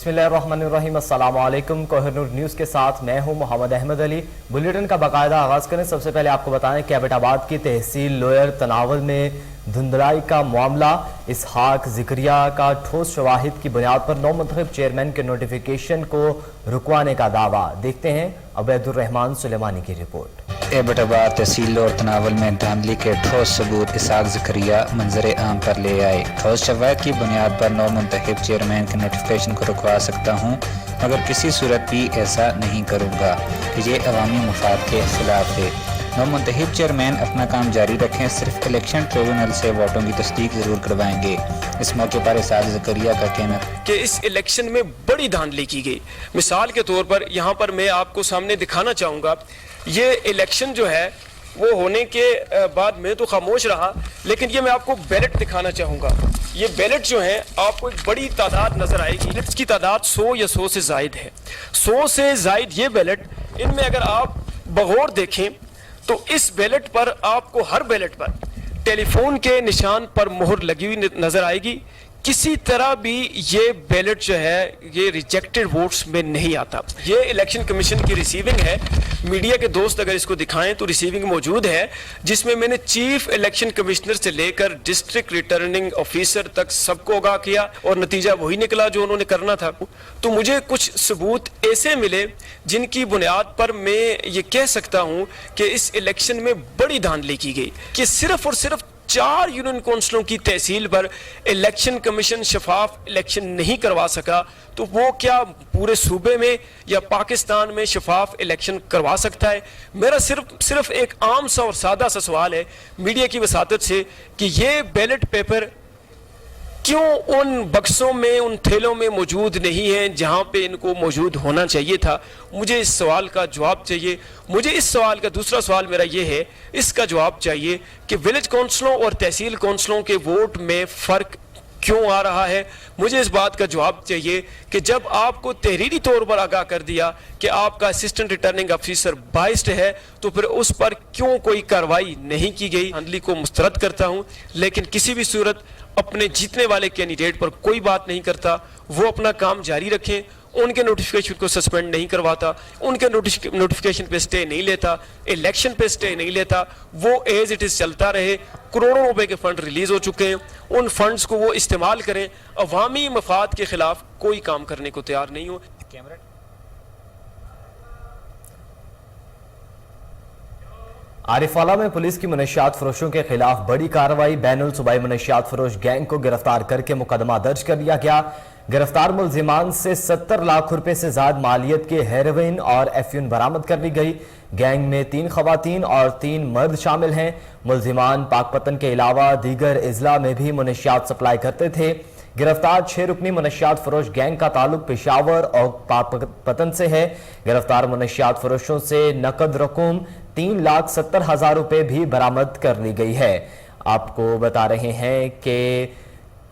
बिस्मिल्लाहिर्रहमानिर्रहीम। अस्सलाम वालेकुम। कोहिनूर न्यूज़ के साथ मैं हूं मोहम्मद अहमद अली। बुलेटिन का बाकायदा आगाज़ करें। सबसे पहले आपको बताएं कि एबटाबाद की तहसील लोयर तनावल में धुंधलाई का मामला, इसहाक ज़िक्रिया का ठोस शवाहिद की बुनियाद पर नौ मुंतखब चेयरमैन के नोटिफिकेशन को रुकवाने का दावा। देखते हैं अबैदुर्रहमान सुलेमानी की रिपोर्ट। एबटाबाद तहसील और तनावल में धांधली के ठोस सबूत इसहाक ज़िक्रिया मंजर आम पर ले आए। ठोस शवाहिद की बुनियाद पर नौ मुंतखब चेयरमैन के नोटिफिकेशन को रुकवा सकता हूँ, मगर किसी सूरत भी ऐसा नहीं करूँगा कि ये अवामी मफाद के खिलाफ है। नौ मुंतखब चेयरमैन अपना काम जारी रखें, सिर्फ इलेक्शन ट्रिब्यूनल से वोटों की तस्दीक जरूर करवाएंगे। इस मौके पर इसहाक ज़िक्रिया का कहना कि इस इलेक्शन में बड़ी धांधली की गई। मिसाल के तौर पर यहाँ पर मैं आपको सामने दिखाना चाहूँगा, ये इलेक्शन जो है वो होने के बाद मैं तो खामोश रहा, लेकिन ये मैं आपको बैलेट दिखाना चाहूँगा। ये बैलेट जो है आपको एक बड़ी तादाद नजर आएगी। बैलेट्स की तादाद 100 या 100 से जायद है। 100 से जायद ये बैलेट, इनमें अगर आप बगौर देखें तो इस बैलेट पर आपको हर बैलेट पर टेलीफोन के निशान पर मोहर लगी हुई नजर आएगी। किसी तरह भी ये बैलेट जो है ये रिजेक्टेड वोट्स में नहीं आता। ये इलेक्शन कमीशन की रिसीविंग है। मीडिया के दोस्त अगर इसको दिखाएं तो रिसीविंग मौजूद है, जिसमें मैंने चीफ इलेक्शन कमिश्नर से लेकर डिस्ट्रिक्ट रिटर्निंग ऑफिसर तक सबको आगाह किया और नतीजा वही निकला जो उन्होंने करना था। तो मुझे कुछ सबूत ऐसे मिले जिनकी बुनियाद पर मैं ये कह सकता हूँ कि इस इलेक्शन में बड़ी धांधली की गई, कि सिर्फ और सिर्फ 4 यूनियन काउंसिलों की तहसील पर इलेक्शन कमीशन शफाफ इलेक्शन नहीं करवा सका, तो वो क्या पूरे सूबे में या पाकिस्तान में शफाफ इलेक्शन करवा सकता है? मेरा सिर्फ एक आम सा और सादा सा सवाल है मीडिया की वसातत से कि ये बैलेट पेपर क्यों उन बक्सों में, उन थैलों में मौजूद नहीं है जहां पे इनको मौजूद होना चाहिए था? मुझे इस सवाल का जवाब चाहिए। मुझे इस सवाल का दूसरा सवाल मेरा ये है, इसका जवाब चाहिए कि विलेज काउंसिलों और तहसील काउंसिलों के वोट में फ़र्क क्यों आ रहा है? मुझे इस बात का जवाब चाहिए कि जब आपको तहरीरी तौर पर आगाह कर दिया कि आपका असिस्टेंट रिटर्निंग ऑफिसर बाइस्ड है, तो फिर उस पर क्यों कोई कार्रवाई नहीं की गई? धांधली को मुस्तरद करता हूं, लेकिन किसी भी सूरत अपने जीतने वाले कैंडिडेट पर कोई बात नहीं करता। वो अपना काम जारी रखें, उनके नोटिफिकेशन को सस्पेंड नहीं करवाता, उनके नोटिफिकेशन पे स्टे नहीं लेता, इलेक्शन पे स्टे नहीं लेता, वो एज इट इज चलता रहे। करोड़ों रुपए के फंड रिलीज हो चुके हैं, उन फंड्स को वो इस्तेमाल करें। अवामी मफाद के खिलाफ कोई काम करने को तैयार नहीं हो। आरिफवाला में पुलिस की मनशियात फरोशों के खिलाफ बड़ी कार्रवाई। बैनुल सूबाई मनशियात फरोश गैंग को गिरफ्तार करके मुकदमा दर्ज कर लिया गया। गिरफ्तार मुलजिमान से 70 लाख रुपए से ज्यादा मालियत के हेरोइन और एफयून बरामद कर ली गई। गैंग में 3 खवातीन और 3 मर्द शामिल हैं। मुलजिमान पाकपतन के अलावा दीगर अजला में भी मनशियात सप्लाई करते थे। गिरफ्तार 6 रुकनी मनशियात फरोश गैंग का ताल्लुक पेशावर और पाकपतन से है। गिरफ्तार मनशियात फरोशों से नकद रकम 3,70,000 रुपए भी बरामद कर ली गई है। आपको बता रहे हैं कि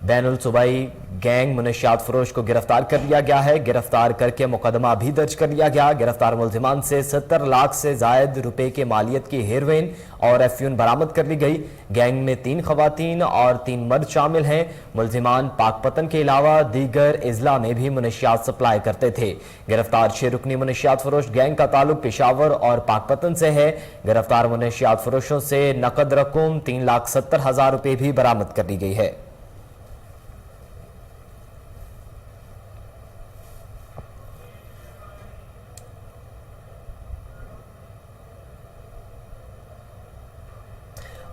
बैनुल सूबाई गैंग मनशियात फरोश को गिरफ्तार कर लिया गया है। गिरफ्तार करके मुकदमा भी दर्ज कर लिया गया। गिरफ्तार मुलजिमान से 70 लाख से जायद रुपए के मालियत की हेरोइन और एफयून बरामद कर ली गई। गैंग में 3 खवातीन और 3 मर्द शामिल हैं। मुलजिमान पाकपतन के अलावा दीगर अजला में भी मनशियात सप्लाई करते थे। गिरफ्तार 6 रुकनी मनशियात फरोश गैंग का ताल्लुक पेशावर और पाकपतन से है। गिरफ्तार मनशियात फरोशों से नकद रकम 3,70,000 रुपए भी बरामद कर ली गई है।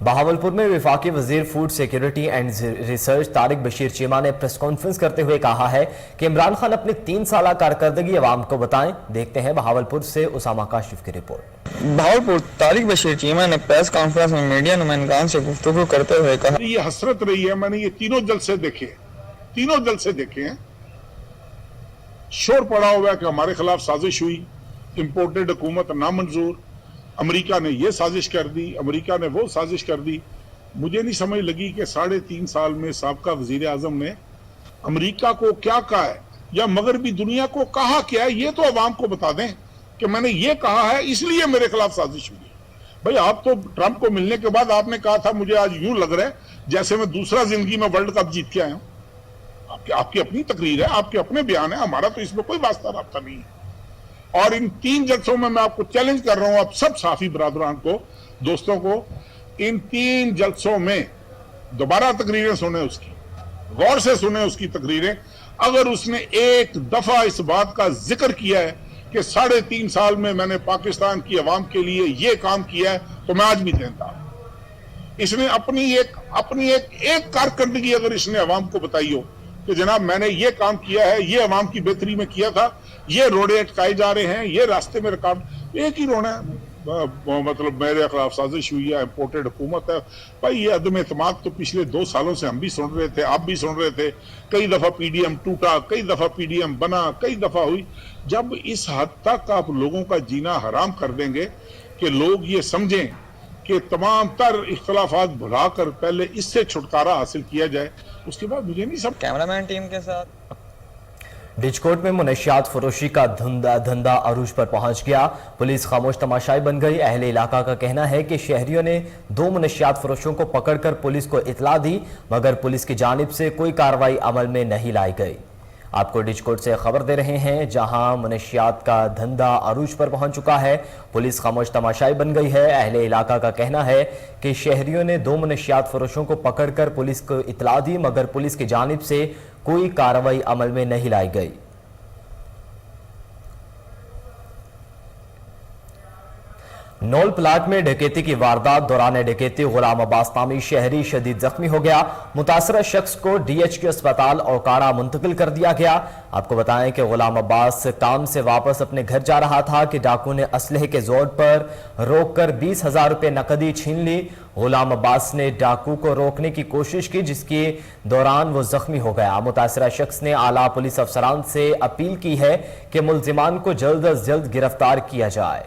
बहावलपुर में वफाकी वजीर food security and research Tariq Bashir Cheema ने प्रेस कॉन्फ्रेंस करते हुए कहा है कि इमरान खान अपनी 3 साल कारकर्दगी अवाम को बताएं। देखते हैं बहावलपुर से उसामा काशिफ की रिपोर्ट। बहावलपुर तारिक बशीर चीमा ने प्रेस कॉन्फ्रेंस में मीडिया नुमाइंदान से गुफ्तगू करते हुए कहा, ये हसरत रही है, मैंने ये तीनों जलसे देखे हैं। शोर पड़ा हुआ है कि हमारे खिलाफ साजिश हुई, इंपोर्टेड हुकूमत नामंजूर, अमेरिका ने ये साजिश कर दी, अमेरिका ने वो साजिश कर दी। मुझे नहीं समझ लगी कि 3.5 साल में साबका वजीर आजम ने अमेरिका को क्या कहा है या मगरबी दुनिया को कहा क्या है, ये तो अवाम को बता दें कि मैंने ये कहा है इसलिए मेरे खिलाफ साजिश हुई है। भाई आप तो ट्रंप को मिलने के बाद आपने कहा था मुझे आज यूं लग रहा है जैसे मैं दूसरा जिंदगी में वर्ल्ड कप जीत के आया हूं। आप आपकी अपनी तकरीर है, आपके अपने बयान है, हमारा तो इसमें कोई वास्ता राब्ता नहीं है। और इन 3 जलसों में मैं आपको चैलेंज कर रहा हूं, आप सब साफी बरादरान को, दोस्तों को, इन 3 जलसों में दोबारा तकरीरें सुने उसकी, गौर से सुने उसकी तकरीरें। अगर उसने एक दफा इस बात का जिक्र किया है कि 3.5 साल में मैंने पाकिस्तान की अवाम के लिए ये काम किया है, तो मैं आज भी देता हूं। इसने अपनी एक कारकर्दगी अगर इसने अवाम को बताई हो कि जनाब मैंने ये काम किया है, ये अवाम की बेहतरी में किया था, ये रोडे अटकाए जा रहे हैं, ये रास्ते में रुकावट, एक ही रोना है, मतलब मेरे खिलाफ साजिश हुई है, इम्पोर्टेड हुकूमत है। भाई ये अदम एतमाद तो पिछले 2 सालों से हम भी सुन रहे थे, आप भी सुन रहे थे। कई दफा पीडीएम टूटा, कई दफा पीडीएम बना, कई दफा हुई। जब इस हद तक आप लोगों का जीना हराम कर देंगे कि लोग ये समझें कि तमाम तर इख्तलाफात भुलाकर पहले इससे छुटकारा हासिल किया जाए, उसके बाद मुझे नहीं सब। कैमरामैन टीम के साथ डिचकोट में मुनशियात फरोशी का धंधा अरूज पर पहुंच गया। पुलिस खामोश तमाशाई बन गई। अहले इलाका का कहना है कि शहरियों ने 2 मुनशियात फरोशों को पकड़कर पुलिस को इतला दी, मगर पुलिस की जानिब से कोई कार्रवाई अमल में नहीं लाई गई। आपको डिचकोट से खबर दे रहे हैं, जहां मुनशियात का धंधा अरूज पर पहुंच चुका है। पुलिस खामोश तमाशाई बन गई है। अहले इलाका का कहना है कि शहरियों ने 2 मुनशियात फरोशों को पकड़कर पुलिस को इतला दी, मगर पुलिस की जानिब से कोई कार्रवाई अमल में नहीं लाई गई। नौल प्लाट में डकैती की वारदात दौरान डकैती गुलाम अब्बास नामी शहरी शदीद जख्मी हो गया। मुतासरा शख्स को DHQ अस्पताल ओकाड़ा मुंतकिल कर दिया गया। आपको बताएं कि गुलाम अब्बास काम से वापस अपने घर जा रहा था कि डाकू ने असलहे के जोर पर रोककर 20,000 रुपए नकदी छीन ली। गुलाम अब्बास ने डाकू को रोकने की कोशिश की, जिसके दौरान वो जख्मी हो गया। मुतासरा शख्स ने आला पुलिस अफसरान से अपील की है कि मुल्जिमान को जल्द अज जल्द गिरफ्तार किया जाए।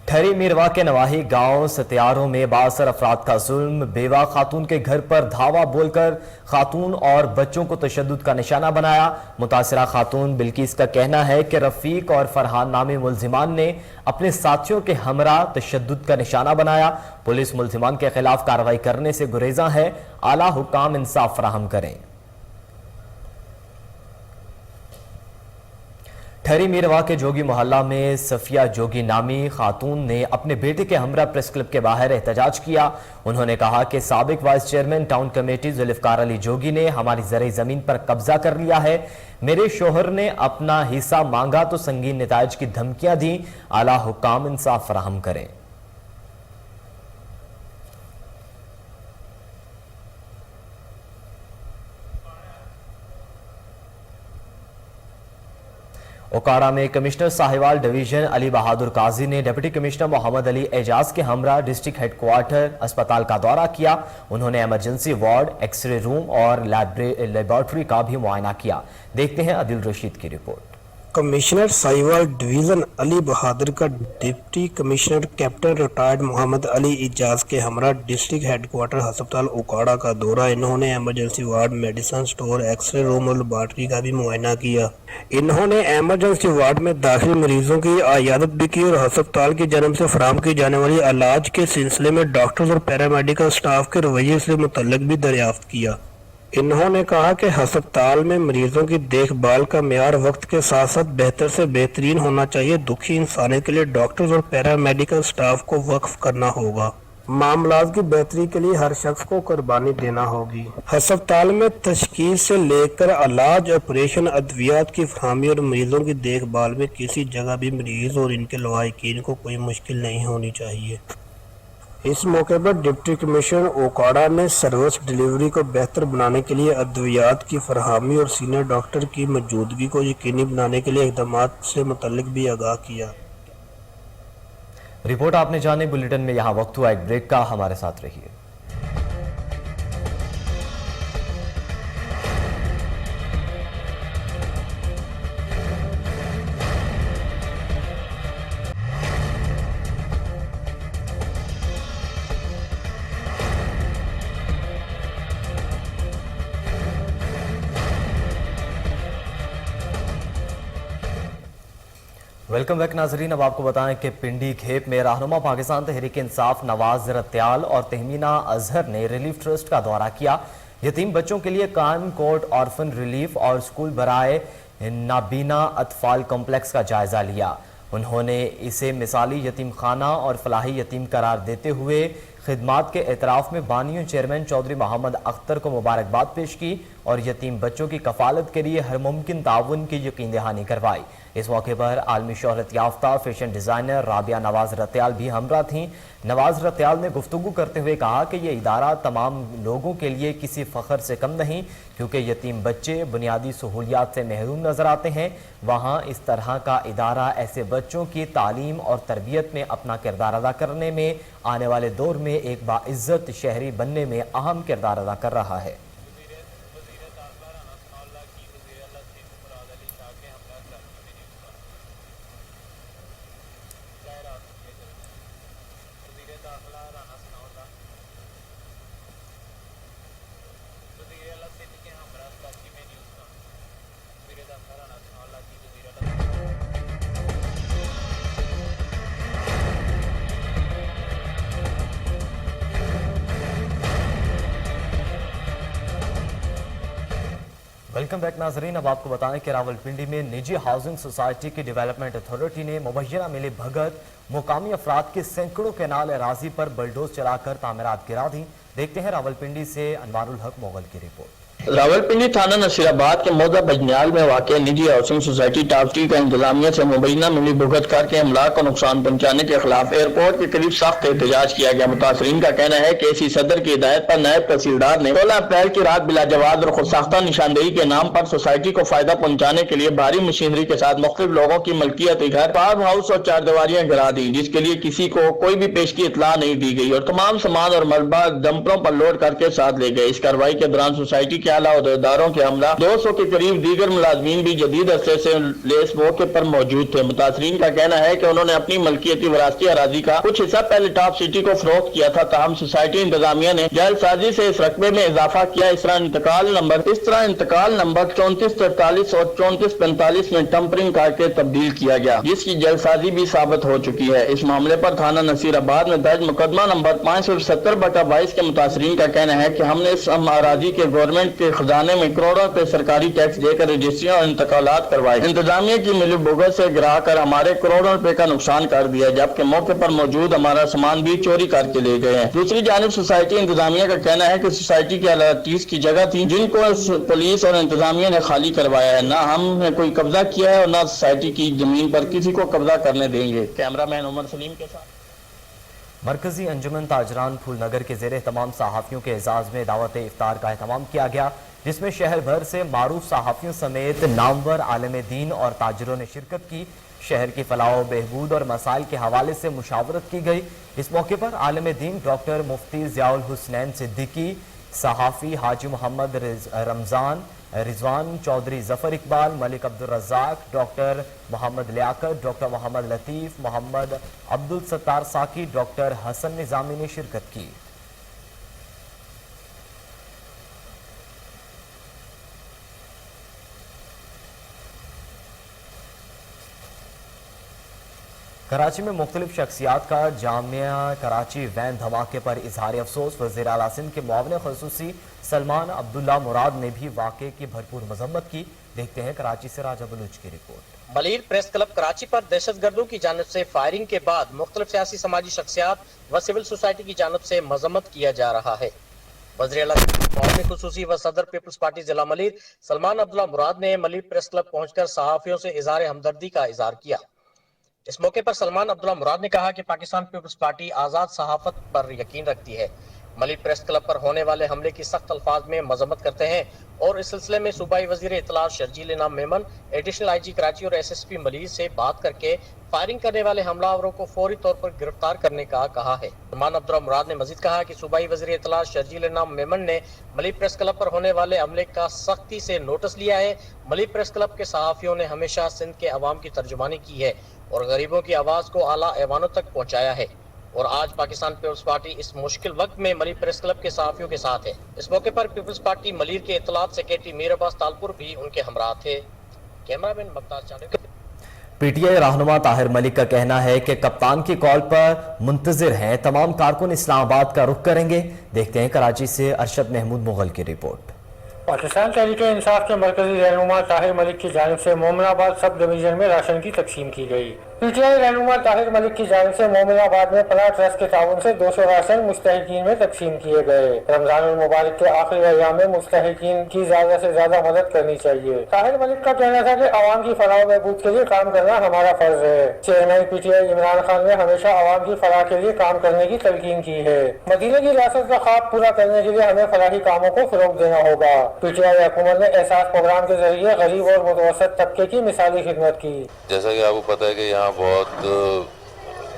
ठहरी मीरवा के नवाही गांव सत्यारों में बासर अफराद का जुल्म। बेवा खातून के घर पर धावा बोलकर खातून और बच्चों को तशद्दुद का निशाना बनाया। मुतासरा खातून बिल्किस का कहना है कि रफीक और फरहान नामी मुल्जिमान ने अपने साथियों के हमरा तशद्दुद का निशाना बनाया। पुलिस मुल्जिमान के खिलाफ कार्रवाई करने से गुरेजा है। आला हुक्काम इंसाफ फराहम करें। ठहरी मीरवा के जोगी मोहल्ला में सफिया जोगी नामी खातून ने अपने बेटे के हमरा प्रेस क्लब के बाहर एहतजाज किया। उन्होंने कहा कि साबिक vice chairman town committee Zulfiqar Ali Jogi ने हमारी ज़रई ज़मीन पर कब्जा कर लिया है। मेरे शोहर ने अपना हिस्सा मांगा तो संगीन नताइज की धमकियां दी। आला हुक्काम इंसाफ फराहम करें। ओकाड़ा में कमिश्नर साहिवाल डिवीजन अली बहादुर काजी ने डिप्टी कमिश्नर मोहम्मद अली एजाज के हमरा डिस्ट्रिक्ट हेडक्वार्टर अस्पताल का दौरा किया। उन्होंने इमरजेंसी वार्ड, एक्सरे रूम और लेबोरेटरी का भी मुआयना किया। देखते हैं अदिल रशीद की रिपोर्ट। कमिश्नर साहिवाल डिवीज़न अली बहादुर का deputy commissioner captain retired Mohammad Ali Ijaz के हमरा डिस्ट्रिक्ट हेडक्वार्टर अस्पताल ओकाड़ा का दौरा। इन्होंने emergency ward, medicine store, x-ray room और लेबोरेटरी का भी मुआयना किया। इन्होंने इमरजेंसी वार्ड में दाखिल मरीजों की आयादत भी की और अस्पताल की जानब से फराहम की जाने वाली इलाज के सिलसिले में डॉक्टर्स और पैरामेडिकल स्टाफ के रवैये से मुतल्लिक भी दरियाफ्त किया। इन्होंने कहा कि अस्पताल में मरीजों की देखभाल का मेयार वक्त के साथ साथ बेहतर से बेहतरीन होना चाहिए। दुखी इंसानियत के लिए डॉक्टर्स और पैरामेडिकल स्टाफ को वक्फ करना होगा। मामलात की बेहतरी के लिए हर शख्स को कुर्बानी देना होगी। अस्पताल में तशखीस से लेकर इलाज, ऑपरेशन, अद्वियात की फराहमी और मरीजों की देखभाल में किसी जगह भी मरीज और इनके लवाहिकीन को कोई मुश्किल नहीं होनी चाहिए। इस मौके पर डिप्टी कमिश्नर ओकाड़ा ने सर्विस डिलीवरी को बेहतर बनाने के लिए अद्वियात की फरहमी और सीनियर डॉक्टर की मौजूदगी को यकीनी बनाने के लिए इक़दामात से मुतल्लिक भी आगाह किया। रिपोर्ट आपने जाने। बुलेटिन में यहाँ वक्त हुआ एक ब्रेक का, हमारे साथ रहिए। वेलकम बैक नाजरीन। अब आपको बताएं कि पिंडी खेप में रहनुमा पाकिस्तान तहरीक इंसाफ नवाज रत्याल और तहमीना अजहर ने रिलीफ ट्रस्ट का दौरा किया। यतीम बच्चों के लिए कायम कोर्ट ऑर्फन रिलीफ और स्कूल बराए नाबीना अतफाल कॉम्प्लेक्स का जायजा लिया। उन्होंने इसे मिसाली यतीम खाना और फलाही यतीम करार देते हुए खिदमात के एतराफ़ में बानियों चेयरमैन चौधरी मोहम्मद अख्तर को मुबारकबाद पेश की और यतीम बच्चों की कफालत के लिए हर मुमकिन ताउन की यकीन दहानी करवाई। इस मौके पर आलमी शोहरत याफ्ता फैशन डिज़ाइनर राबिया नवाज रत्याल भी हमरा थीं। नवाज रत्याल ने गुफ्तगू करते हुए कहा कि ये इदारा तमाम लोगों के लिए किसी फ़ख्र से कम नहीं, क्योंकि यतीम बच्चे बुनियादी सहूलियात से महरूम नज़र आते हैं। वहाँ इस तरह का इदारा ऐसे बच्चों की तालीम और तरबियत में अपना किरदार अदा करने में आने वाले दौर में एक बाइज़्ज़त शहरी बनने में अहम किरदार अदा कर रहा है। वेलकम बैक नाजरीन। अब आपको बताएं कि रावलपिंडी में निजी हाउसिंग सोसाइटी की डेवलपमेंट अथॉरिटी ने मुबैना मिली भगत मुकामी अफराद के सैकड़ों कैनाल अराजी पर बुलडोज चलाकर तामीरात गिरा दी। देखते हैं रावलपिंडी से अनवारुल हक मोगल की रिपोर्ट। रावलपिंडी थाना नसीराबाद के मौजा बजनियाल में वाक़ निजी हाउसिंग सोसाइटी टापटी का इंतजामिया से मुबैना मिली भुगत करके अमलाक को नुकसान पहुंचाने के खिलाफ एयरपोर्ट के करीब सख्त एहतजाज किया गया। मुतासरीन का कहना है कि एसी सदर की हिदायत पर नायब तहसीलदार ने 16 अप्रैल की रात बिलाजवाब और खुदसाख्ता निशानदेही के नाम पर सोसाइटी को फायदा पहुंचाने के लिए भारी मशीनरी के साथ मुख्तलिफ लोगों की मलकियत घर, फार्म हाउस और चारदीवारियां गिरा दी, जिसके लिए किसी को कोई भी पेशगी इतला नहीं दी गई और तमाम सामान और मलबा डंपरों पर लोड करके साथ ले गए। इस कार्रवाई के दौरान सोसाइटी के आला अहदेदारों के हमला 200 के करीब दीगर मुलाजमीन भी जदीद अरसे से लेस मौके पर मौजूद थे। मुतासरीन का कहना है कि उन्होंने अपनी मलकियती वरासती अराजी का कुछ हिस्सा पहले टॉप सिटी को फरोख्त किया था, ताहम सोसाइटी इंतजामिया ने जालसाजी से इस रकबे में इजाफा किया। इस तरह इंतकाल नंबर 3443 और 3445 में टम्परिंग करके तब्दील किया गया, जिसकी जालसाजी भी साबित हो चुकी है। इस मामले पर थाना नसीराबाद में दर्ज मुकदमा नंबर 570/22 के मुतासरीन का कहना है कि हमने इस अराजी के गवर्नमेंट के खजाने में करोड़ों रुपए सरकारी टैक्स देकर रजिस्ट्रियां और इंतकालात करवाए। इंतजामिया की मिलीभगत से गिरा कर हमारे करोड़ों रुपए का नुकसान कर दिया, जबकि मौके पर मौजूद हमारा सामान भी चोरी करके ले गए हैं। दूसरी जानिब सोसाइटी इंतजामिया का कहना है कि सोसाइटी की अलाटीज की जगह थी, जिनको पुलिस और इंतजामिया ने खाली करवाया है। ना हमने कोई कब्जा किया है और ना सोसाइटी की जमीन पर किसी को कब्जा करने देंगे। कैमरामैन उमर सलीम के साथ। मरकजी अंजुमन ताजरान फूलनगर के ज़ेरे तमाम सहाफ़ियों के एजाज़ में दावत इफ्तार का एहतमाम किया गया, जिसमें शहर भर से मारूफ सहाफ़ियों समेत नामवर आलिम दीन और ताजरों ने शिरकत की। शहर की फलाह बहबूद और मसाइल के हवाले से मुशावरत की गई। इस मौके पर आलिम दीन डॉक्टर मुफ्ती ज़ियाउल हुसनैन सिद्दीकी, सहाफ़ी हाजी मोहम्मद रमज़ान, रिजवान चौधरी, जफर इकबाल, मलिक अब्दुल रज़ाक, डॉक्टर मोहम्मद लियाकत, डॉक्टर मोहम्मद लतीफ़, मोहम्मद अब्दुल सत्तार साकी, डॉक्टर हसन निज़ामी ने शिरकत की। कराची में मुख्तलिफ शख्सियात का जामिया कराची वैन धमाके पर इजहार अफसोस। वज़ीर आला सिंध के मुआविन ख़ुसूसी सलमान अब्दुल्ला मुराद ने भी वाक़े की भरपूर मजम्मत की। देखते हैं कराची से राजा बलूच की report. Malir press club Karachi पर दहशतगर्दों की जानिब से फायरिंग के बाद मुख्तलिफ सियासी समाजी शख्सियात व सिविल सोसाइटी की जानिब से मजम्मत किया जा रहा है। वज़ीर आला मुआविन ख़ुसूसी व सदर पीपल्स पार्टी जिला मलीर सलमान अब्दुल्ला मुराद ने मलीर प्रेस क्लब पहुंचकर सहाफ़ियों से इज़हार हमदर्दी का इज़हार किया। इस मौके पर सलमान अब्दुल्ला मुराद ने कहा कि पाकिस्तान पीपल्स पार्टी आज़ाद सहाफत पर यकीन रखती है। मलिक प्रेस क्लब पर होने वाले हमले की सख्त अल्फाज में मजम्मत करते हैं और इस सिलसिले में सूबाई वज़ीर इत्तलात शर्जील इनाम मेमन, एडिशनल IG कराची और SSP मलीर से बात करके फायरिंग करने वाले हमलावरों को फौरी तौर पर गिरफ्तार करने का कहा है। सलमान अब्दुल्ला मुराद ने मजीद कहा कि सूबाई वज़ीर इत्तलात शर्जील इनाम मेमन ने मलिक प्रेस क्लब पर होने वाले हमले का सख्ती से नोटिस लिया है। मलिक प्रेस क्लब के सहाफ़ियों ने हमेशा सिंध के अवाम की तर्जुमानी की है और गरीबों की आवाज़ को आला ऐवानों तक पहुँचाया है और आज पाकिस्तान पीपल्स पार्टी इस मुश्किल वक्त में मलिर प्रेस क्लब के सहाफ़ियों के साथ है। इस मौके पर पीपल्स पार्टी मलिर के इत्तलात सेक्रेटरी मीर अब्बास तालपुर भी उनके हमरा थे। कैमरामैन ममताज चांदे। पीटीआई रहनुमा ताहिर मलिक का कहना है कि कप्तान की कॉल पर मुंतजिर हैं, तमाम कारकुन इस्लामाबाद का रुख करेंगे। देखते हैं कराची से अरशद महमूद मुगल की रिपोर्ट। पाकिस्तान तहरीक इंसाफ के मरकजी रहनुमा ताहिर मलिक की जानिब से मोमिनाबाद सब डिवीजन में राशन की तकसीम की गई। पीटीआई रहनुमा ताहिर मलिक की जानिब से मोमिनाबाद में फलाह ट्रस्ट के ताउन से 200 राशन मुस्तहिकीन में तकसीम किए गए। रमजान मुबारक के आखिरी अय्याम में मुस्तहिकीन की ज्यादा से ज्यादा मदद करनी चाहिए। ताहिर मलिक का कहना था कि आवाम की फलाह बहबूद के लिए काम करना हमारा फर्ज है। चेयरमैन पीटीआई इमरान खान ने हमेशा आवाम की फलाह के लिए काम करने की तलकीन की है। मदीने की रियासत का ख्वाब पूरा करने के लिए हमें फलाही कामों को फरोग देना होगा। पीटीआई हुकूमत ने एहसास प्रोग्राम के जरिए गरीब और मुतवसत तबके की मिसाली खिदमत की। जैसा कि आपको पता है कि यहाँ बहुत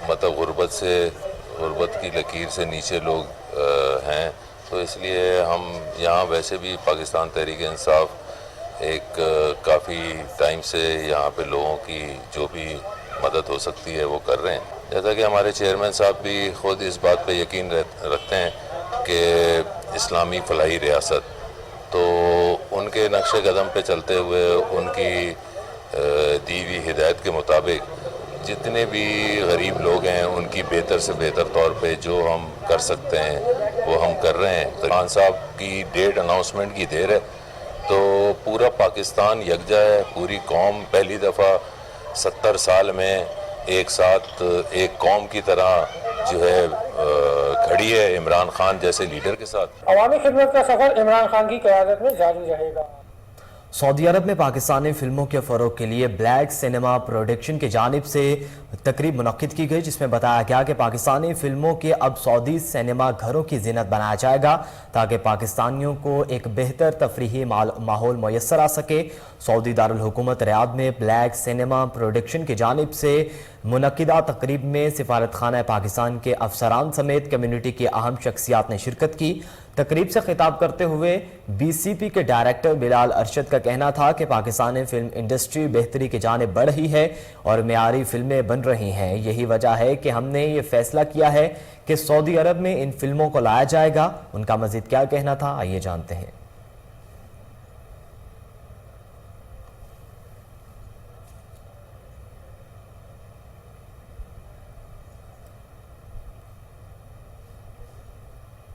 मतलब गुर्बत की लकीर से नीचे लोग हैं, तो इसलिए हम यहाँ वैसे भी पाकिस्तान तहरीक इंसाफ एक काफ़ी टाइम से यहाँ पे लोगों की जो भी मदद हो सकती है वो कर रहे हैं। जैसा कि हमारे चेयरमैन साहब भी ख़ुद इस बात पे यकीन रखते हैं कि इस्लामी फलाही रियासत, तो उनके नक्शे कदम पे चलते हुए उनकी दी हुई हिदायत के मुताबिक जितने भी गरीब लोग हैं उनकी बेहतर से बेहतर तौर पे जो हम कर सकते हैं वो हम कर रहे हैं। खान साहब की डेट अनाउंसमेंट की देर है, तो पूरा पाकिस्तान यकजा है, पूरी कौम पहली दफ़ा 70 साल में एक साथ एक कौम की तरह जो है खड़ी है इमरान खान जैसे लीडर के साथ। अवामी खिदमत का सफर इमरान खान की क़यादत में जारी रहेगा। सऊदी अरब में पाकिस्तानी फिल्मों के फ़रोग के लिए ब्लैक सिनेमा प्रोडक्शन की जानिब से तकरीब मुनक्किद की गई, जिसमें बताया गया कि पाकिस्तानी फिल्मों के अब सऊदी सिनेमा घरों की ज़ीनत बनाया जाएगा ताकि पाकिस्तानियों को एक बेहतर तफरीही माहौल मैसर आ सके। सऊदी दारुल हुकूमत रियाद में ब्लैक सिनेमा प्रोडक्शन की जानिब से मुनक्किदा तकरीब में सिफारत खाना पाकिस्तान के अफसरान समेत कम्युनिटी की अहम शख्सियात ने शिरकत की। तकरीब से खिताब करते हुए BCP के डायरेक्टर बिलाल अरशद का कहना था कि पाकिस्तानी फिल्म इंडस्ट्री बेहतरी की जानिब बढ़ रही है और मेयारी फिल्में बन रही हैं। यही वजह है कि हमने ये फैसला किया है कि सऊदी अरब में इन फिल्मों को लाया जाएगा। उनका मजीद क्या कहना था, आइए जानते हैं।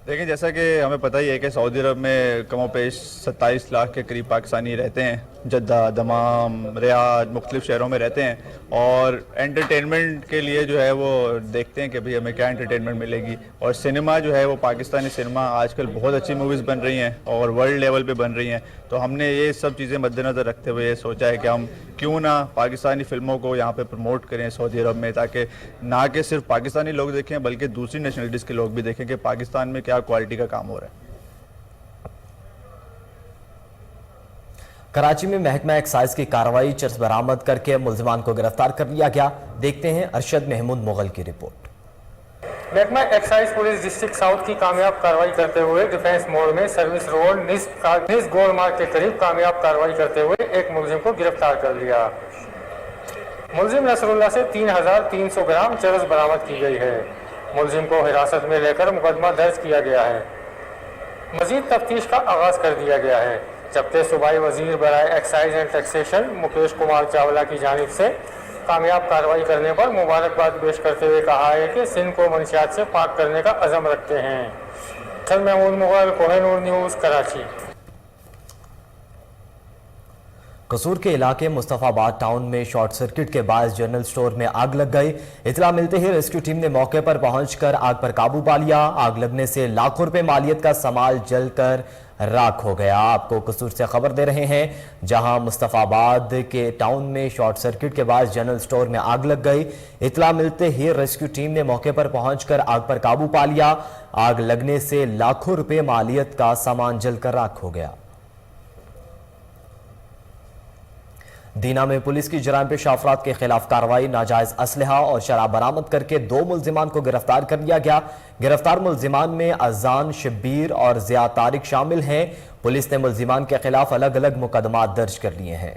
देखिए, जैसा कि हमें पता ही है कि सऊदी अरब में कमोपेश 27 लाख के करीब पाकिस्तानी रहते हैं। जद्दा, दमाम, रियाद, मुख्तलिफ शहरों में रहते हैं और एंटरटेनमेंट के लिए जो है वो देखते हैं कि भाई हमें क्या एंटरटेनमेंट मिलेगी। और सिनेमा जो है वो पाकिस्तानी सिनेमा आजकल बहुत अच्छी मूवीज़ बन रही हैं और वर्ल्ड लेवल पे बन रही हैं। तो हमने ये सब चीज़ें मद्देनज़र रखते हुए सोचा है कि हम क्यों ना पाकिस्तानी फ़िल्मों को यहाँ पे प्रमोट करें सऊदी अरब में, ताकि ना कि सिर्फ पाकिस्तानी लोग देखें बल्कि दूसरी नेशनलिटीज़ के लोग भी देखें कि पाकिस्तान में क्या क्वालिटी का काम हो रहा है। कराची में महकमा एक्साइज की कार्रवाई, चर्स बरामद करके मुलजिमान को गिरफ्तार कर लिया गया। देखते हैं अरशद महमूद मुगल की रिपोर्ट। महकमा एक्साइज पुलिस डिस्ट्रिक्ट साउथ की कामयाब कार्रवाई करते हुए डिफेंस मोड में सर्विस रोड निस गोल मार्ग के करीब कामयाब कार्रवाई करते हुए एक मुलजिम को गिरफ्तार कर लिया। मुलजिम नसरुल्लाह से 3300 ग्राम चरस बरामद की गई है। मुलजिम को हिरासत में लेकर मुकदमा दर्ज किया गया है। मजीद तफ्तीश का आगाज कर दिया गया है, जबकि सूबाई वजीर बराए excise and taxation Mukesh Kumar Chawla की जानिब से कामयाब कार्रवाई करने पर मुबारकबाद पेश करते हुए कहा है कि सिंध को मंशियात से पाक करने का अज़म रखते हैं। अरशद महमूद मुगल, कोहिनूर न्यूज़, कराची। कसूर के इलाके मुस्तफाबाद टाउन में शॉर्ट सर्किट के बाद जनरल स्टोर में आग लग गई। इतला मिलते ही रेस्क्यू टीम ने मौके पर पहुंचकर आग पर काबू पा लिया। आग लगने से लाखों रुपए मालियत का सामान जलकर राख हो गया। आपको कसूर से खबर दे रहे हैं, जहां मुस्तफाबाद के टाउन में शॉर्ट सर्किट के बाद जनरल स्टोर में आग लग गई। इतला मिलते ही रेस्क्यू टीम ने मौके पर पहुंचकर आग पर काबू पा लिया। आग लगने से लाखों रुपए मालियत का सामान जलकर राख हो गया। दीना में पुलिस की जराइम पेश अफराद के खिलाफ कार्रवाई, नाजायज असलहा और शराब बरामद करके 2 मुलजिमान को गिरफ्तार कर लिया गया। गिरफ्तार मुलजिमान में अजान, शब्बीर और जिया तारिक शामिल हैं। पुलिस ने मुलजिमान के खिलाफ अलग अलग मुकदमात दर्ज कर लिए हैं।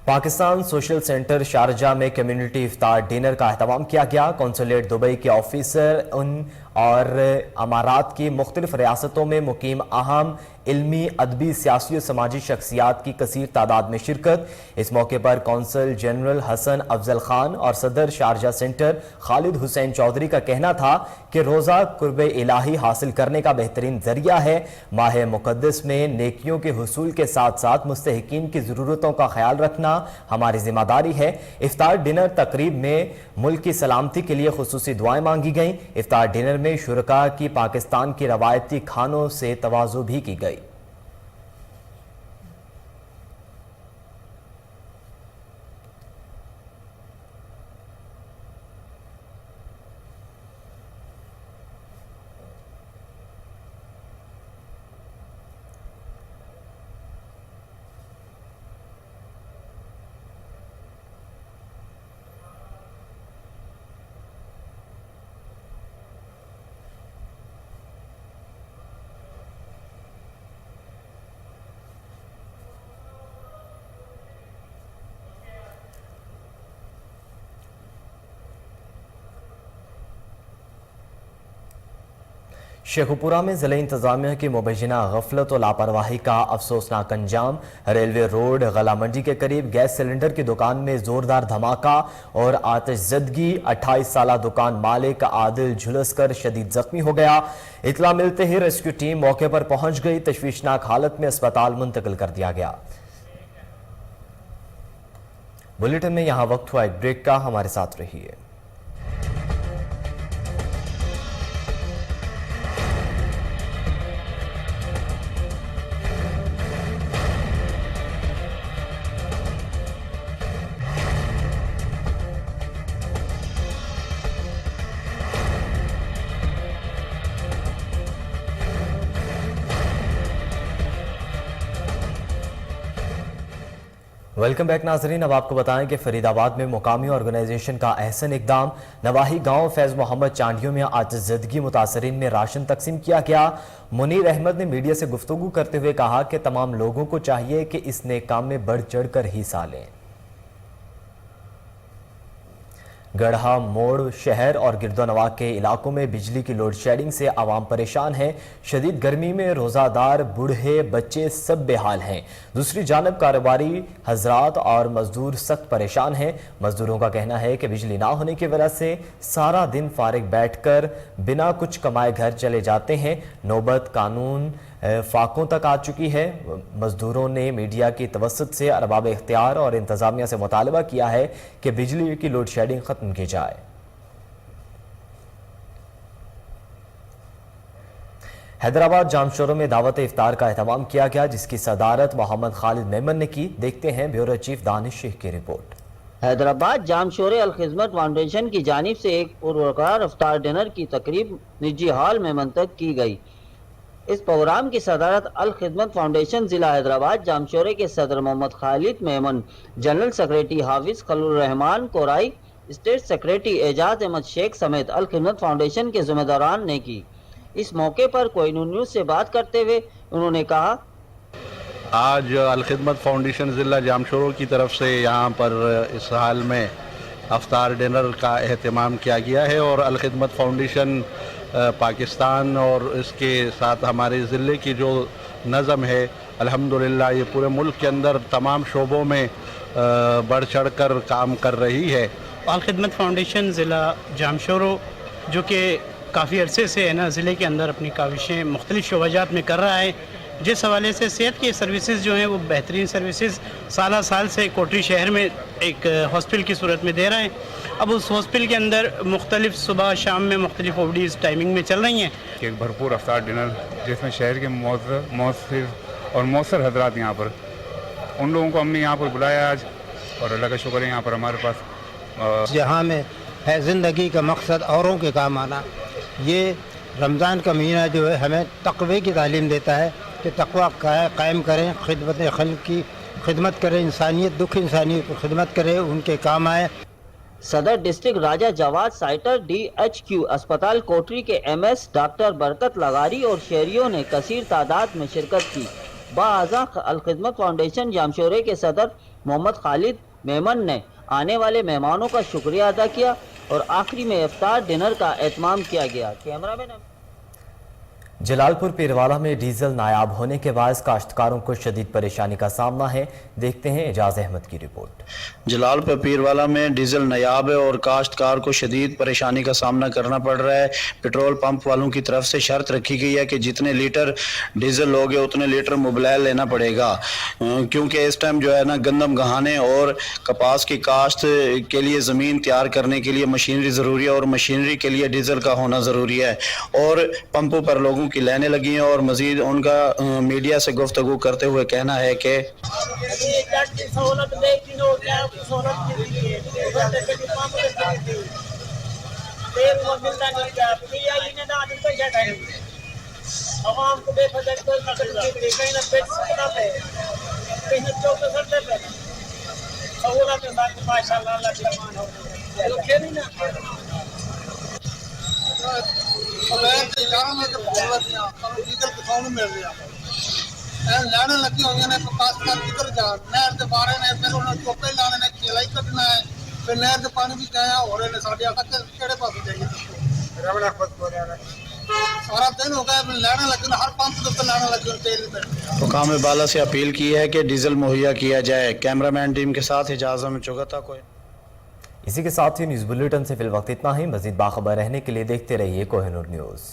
पाकिस्तान सोशल सेंटर शारजा में कम्युनिटी इफ्तार डिनर का एहतमाम किया गया। कौंसुलेट दुबई के ऑफिसर उन اور امارات کی مختلف ریاستوں میں مقیم اہم علمی، ادبی، سیاسی اور سماجی شخصیات کی کثیر تعداد میں شرکت۔ اس موقع پر کونسل جنرل حسن افضل خان اور صدر شارجہ سینٹر خالد حسین چودھری کا کہنا تھا کہ روزہ قرب الہی حاصل کرنے کا بہترین ذریعہ ہے۔ ماہ مقدس میں نیکیوں کے حصول کے ساتھ ساتھ مستحقین کی ضرورتوں کا خیال رکھنا ہماری ذمہ داری ہے۔ افطار ڈنر تقریب میں ملک کی سلامتی کے لیے خصوصی دعائیں مانگی گئیں۔ افطار ڈنر میں شرکاء کی پاکستان کی روایتی کھانوں سے تواضع بھی کی گئی۔ شیخوپورہ میں ضلع انتظامیہ کی مبینہ غفلت و لاپرواہی کا افسوسناک انجام۔ ریلوے روڈ غلہ منڈی کے قریب گیس سلنڈر کی دکان میں زوردار دھماکہ اور آتش زدگی۔ 28 سالہ دکان مالک عادل جھلس کر شدید زخمی ہو گیا۔ اطلاع ملتے ہی ریسکیو ٹیم موقع پر پہنچ گئی، تشویشناک حالت میں اسپتال منتقل کر دیا گیا۔ بلیٹن میں یہاں وقت ہوا ایک بریک کا، ہمارے ساتھ رہیے۔ ویلکم بیک ناظرین، اب آپ کو بتائیں کہ فرید آباد میں مقامی آرگنائزیشن کا احسن اقدام۔ نواحی گاؤں فیض محمد چانڈیوں میں آتش زدگی متاثرین میں راشن تقسیم کیا گیا۔ منیر احمد نے میڈیا سے گفتگو کرتے ہوئے کہا کہ تمام لوگوں کو چاہیے کہ اس نیک کام میں بڑھ چڑھ کر حصہ لیں۔ گڑھا موڑ شہر اور گرد و نواح کے علاقوں میں بجلی کی لوڈ شیڈنگ سے عوام پریشان ہیں۔ شدید گرمی میں روزہ دار، بوڑھے، بچے سب بے حال ہیں۔ دوسری جانب کاروباری حضرات اور مزدور سخت پریشان ہیں۔ مزدوروں کا کہنا ہے کہ بجلی نہ ہونے کی وجہ سے سارا دن فارغ بیٹھ کر بنا کچھ کمائے گھر چلے جاتے ہیں۔ نوبت قانون فاقوں تک آ چکی ہے۔ مزدوروں نے میڈیا کی توسط سے ارباب اختیار اور انتظامیہ سے مطالبہ کیا ہے کہ بجلی کی لوڈ شیڈنگ ختم کی جائے۔ حیدرآباد جام شوروں میں دعوت افطار کا اہتمام کیا گیا، جس کی صدارت محمد خالد میمن نے کی۔ دیکھتے ہیں بیورو چیف دانش شیخ کی رپورٹ۔ حیدرآباد جام شورے الخدمت فاؤنڈیشن کی جانب سے ایک پروقار افطار ڈنر کی تقریب نجی ہال میں منعقد کی گئی۔ اس پروگرام کی صدارت الخدمت فاؤنڈیشن ضلع حیدرآباد جام شورے کے صدر محمد خالد میمن، جنرل سیکریٹری حافظ خلیل الرحمان کورائی، اسٹیٹ سیکریٹری اعجاز احمد شیخ سمیت الخدمت فاؤنڈیشن کے ذمہ داران نے کی۔ اس موقع پر کوئی نیوز سے بات کرتے ہوئے انہوں نے کہا، آج الخدمت فاؤنڈیشن ضلع جام شوروں کی طرف سے یہاں پر اس حال میں افطار ڈنر کا اہتمام کیا گیا ہے، اور الخدمت فاؤنڈیشن پاکستان اور اس کے ساتھ ہمارے ضلع کی جو نظم ہے، الحمدللہ یہ پورے ملک کے اندر تمام شعبوں میں بڑھ چڑھ کر کام کر رہی ہے۔ الخدمت فاؤنڈیشن ضلع جام شورو جو کہ کافی عرصے سے ضلع کے اندر اپنی کاوشیں مختلف شعبہ جات میں کر رہا ہے، جس حوالے سے صحت کی سروسز جو ہیں وہ بہترین سروسز سالہ سال سے کوٹری شہر میں ایک ہاسپٹل کی صورت میں دے رہے ہیں۔ اب اس ہاسپٹل کے اندر مختلف صبح شام میں مختلف اوڈیز ٹائمنگ میں چل رہی ہیں۔ ایک بھرپور افطار ڈنر جس میں شہر کے مؤثر اور مؤثر حضرات یہاں پر، ان لوگوں کو ہم نے یہاں پر بلایا آج، اور اللہ کا شکر ہے یہاں پر ہمارے پاس جہاں میں ہے زندگی کا مقصد اوروں کے کام آنا۔ یہ رمضان کا مہینہ جو ہے ہمیں تقوی کی تعلیم دیتا ہے کہ تقوی قائم کریں، خدمت خلق کی خدمت کریں، انسانیت دکھ انسانیت کی خدمت کریں، ان کے کام آئے۔ صدر ڈسٹرکٹ راجہ جواد سائٹر DHQ اسپتال کوٹری کے MS ڈاکٹر برکت لغاری اور شہریوں نے کثیر تعداد میں شرکت کی۔ باعزا الخدمت فاؤنڈیشن جام شورے کے صدر محمد خالد میمن نے آنے والے مہمانوں کا شکریہ ادا کیا और आखिरी में इफ्तार डिनर का एहतमाम किया गया। कैमरामैन जलालपुर पीरवाला में डीजल नायाब होने के बाद काश्तकारों को शदीद परेशानी का सामना है। देखते हैं एजाज अहमद की रिपोर्ट। जलालपुर पीरवाला में डीजल नायाब है और काश्तकार को शदीद परेशानी का सामना करना पड़ रहा है। पेट्रोल पंप वालों की तरफ से शर्त रखी गई है कि जितने लीटर डीजल लोगे उतने लीटर मुबलैल लेना पड़ेगा, क्योंकि इस टाइम जो है ना गंदम गहाने और कपास की काश्त के लिए ज़मीन तैयार करने के लिए मशीनरी ज़रूरी है और मशीनरी के लिए डीजल का होना ज़रूरी है। और पंपों पर लोगों की लाइनें लगी हैं और मजीद उनका मीडिया से गुफ्तगू करते हुए कहना है कि ਲੈਣ ਲੱਗੀ ਹੋਈਆਂ ਨੇ ਕਪਾਸ ਦਾ ਕਿੱਧਰ ਜਾ ਨਹਿਰ ਦੇ ਬਾਰੇ ਨੇ ਫਿਰ ਉਹਨਾਂ ਚੋਪੇ ਲਾਣੇ ਨੇ ਖੇਲਾਈ ਕੱਢਣਾ ਹੈ ਫਿਰ ਨਹਿਰ ਦੇ ਪਾਣੀ ਵੀ ਜਾਇਆ ਹੋ ਰਹੇ ਨੇ ਸਾਡੇ ਆ ਤੱਕ ਕਿਹੜੇ ਪਾਸੇ ਜਾਈਏ ਰਵਣਾ ਖੁਦ ਬੋਲਿਆ सारा दिन हो गया लाने लगे हर पंप के ऊपर लाने लगे तेल पे। हुकाम बाला से अपील की है कि डीजल मुहैया किया जाए। कैमरामैन टीम के साथ इजाज़त में चुगता कोई। इसी के साथ ही न्यूज़ बुलेटिन से फिल वक्त इतना ही। मजीद बाखबर रहने के लिए देखते रहिए कोहिनूर न्यूज़।